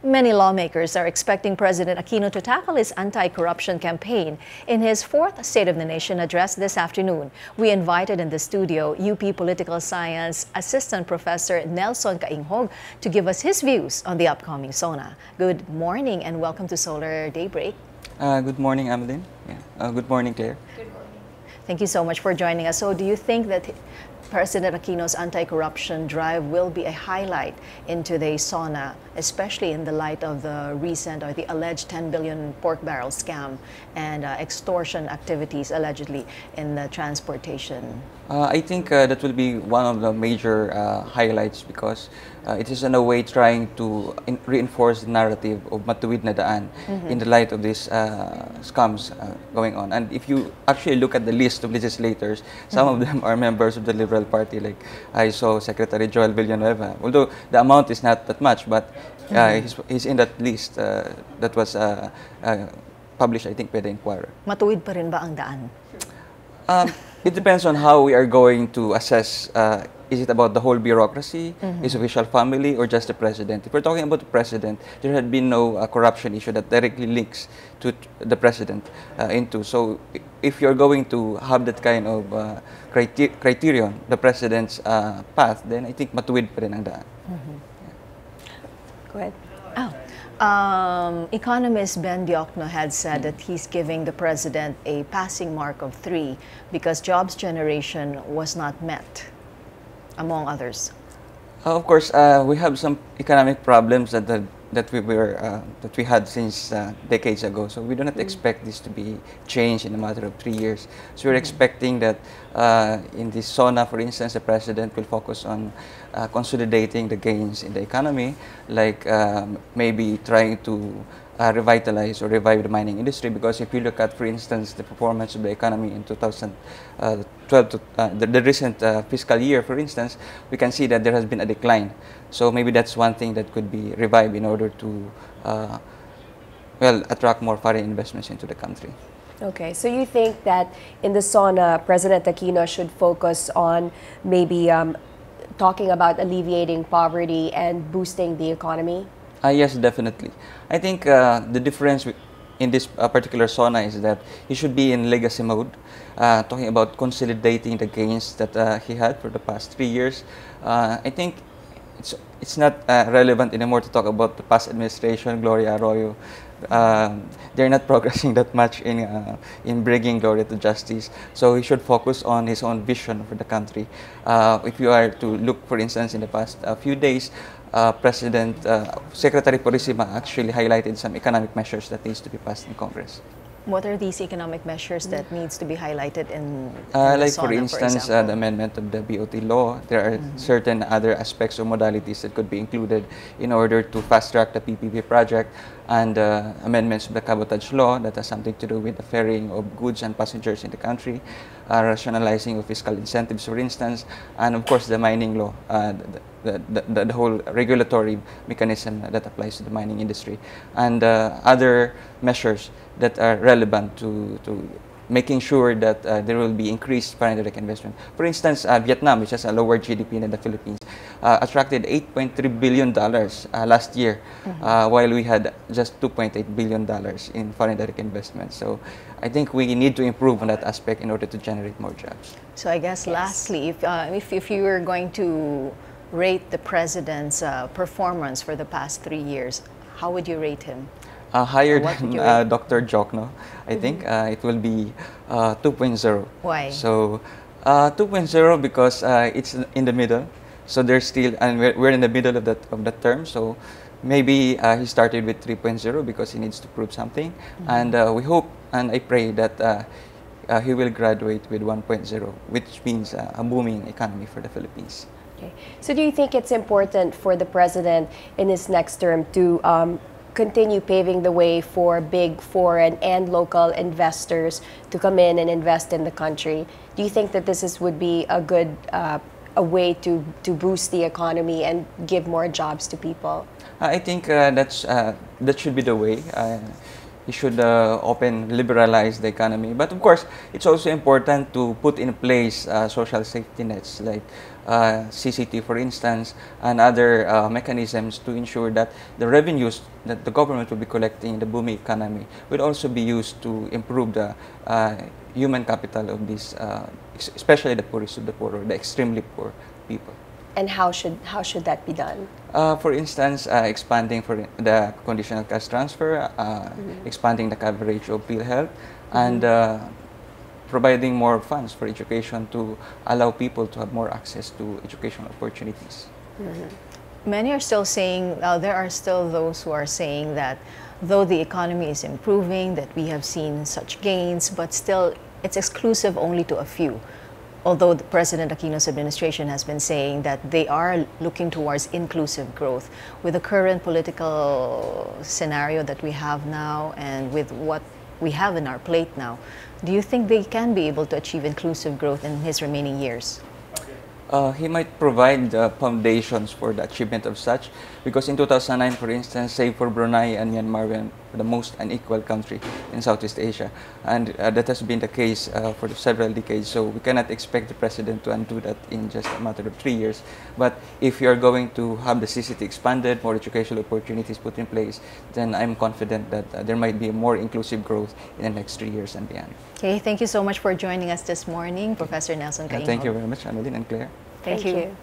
Many lawmakers are expecting President Aquino to tackle his anti-corruption campaign in his fourth State of the Nation address this afternoon. We invited in the studio UP Political Science Assistant Professor Nelson Cainghog to give us his views on the upcoming SONA. Good morning and welcome to Solar Daybreak. Good morning, Ameline. Good morning, Claire. Good morning. Thank you so much for joining us. So do you think that President Aquino's anti-corruption drive will be a highlight into the SONA, especially in the light of the recent or the alleged 10 billion pork barrel scam and extortion activities allegedly in the transportation? I think that will be one of the major highlights because it is in a way trying to reinforce the narrative of matuwid na daan in the light of these scams going on. And if you actually look at the list of legislators, some of them are members of the Liberal Party, like I saw Secretary Joel Villanueva, although the amount is not that much, but he's in that list that was published, I think, by the Inquirer. Matuwid pa rin ba ang daan? It depends on how we are going to assess. Is it about the whole bureaucracy, his official family, or just the president? If we're talking about the president, there had been no corruption issue that directly links to the president into. So if you're going to have that kind of criterion, the president's path, then I think matuwid pa rin ang daan. Go ahead. Economist Ben Diokno had said that he's giving the president a passing mark of 3 because jobs generation was not met, among others. Of course, we have some economic problems that we had since decades ago. So we do not expect this to be changed in a matter of 3 years. So we're expecting that in this SONA, for instance, the president will focus on consolidating the gains in the economy, like maybe trying to revitalize or revive the mining industry. Because if you look at, for instance, the performance of the economy in 2012, the recent fiscal year, for instance, we can see that there has been a decline. So maybe that's one thing that could be revived in order to, attract more foreign investments into the country. Okay, so you think that in the SONA, President Aquino should focus on maybe talking about alleviating poverty and boosting the economy? Yes, definitely. I think the difference in this particular SONA is that he should be in legacy mode, talking about consolidating the gains that he had for the past 3 years. I think it's not relevant anymore to talk about the past administration, Gloria Arroyo. They're not progressing that much in bringing Gloria to justice. So he should focus on his own vision for the country. If you are to look, for instance, in the past few days, Secretary Purisima actually highlighted some economic measures that needs to be passed in Congress. What are these economic measures that needs to be highlighted in like SONA, for instance, the amendment of the BOT law. There are certain other aspects or modalities that could be included in order to fast-track the PPP project, and amendments of the cabotage law that has something to do with the ferrying of goods and passengers in the country, rationalizing of fiscal incentives, for instance, and of course the mining law, the whole regulatory mechanism that applies to the mining industry, and other measures that are relevant to making sure that there will be increased foreign direct investment. For instance, Vietnam, which has a lower GDP than the Philippines, attracted $8.3 billion last year, while we had just $2.8 billion in foreign direct investment. So I think we need to improve on that aspect in order to generate more jobs. So I guess lastly, if you were going to rate the president's performance for the past 3 years, how would you rate him? Higher than Dr. Jokno, I think. It will be 2.0. Why? So 2.0 because it's in the middle. So there's still, and we're in the middle of that term. So maybe he started with 3.0 because he needs to prove something. And we hope and I pray that he will graduate with 1.0, which means a booming economy for the Philippines. Okay. So do you think it's important for the president in his next term to continue paving the way for big foreign and local investors to come in and invest in the country? Do you think that would be a good a way to boost the economy and give more jobs to people? I think that should be the way. he should liberalize the economy. But of course, it's also important to put in place social safety nets like CCT, for instance, and other mechanisms to ensure that the revenues that the government will be collecting in the booming economy will also be used to improve the human capital of these, especially the poorest of the poor, or the extremely poor people. And how should that be done? For instance, expanding for the conditional cash transfer, expanding the coverage of PhilHealth, and providing more funds for education to allow people to have more access to educational opportunities. Many are still saying, there are still those who are saying that though the economy is improving, that we have seen such gains, but still it's exclusive only to a few. Although the President Aquino's administration has been saying that they are looking towards inclusive growth. With the current political scenario that we have now and with what we have in our plate now, do you think they can be able to achieve inclusive growth in his remaining years? He might provide foundations for the achievement of such, because in 2009, for instance, save for Brunei and Myanmar, were the most unequal country in Southeast Asia, and that has been the case for several decades. So we cannot expect the president to undo that in just a matter of 3 years. But if you are going to have the CCT expanded, more educational opportunities put in place, then I'm confident that there might be more inclusive growth in the next 3 years and beyond. Okay, thank you so much for joining us this morning, Professor Nelson Cainghog. Thank you very much, Annalyn and Claire. Thank you.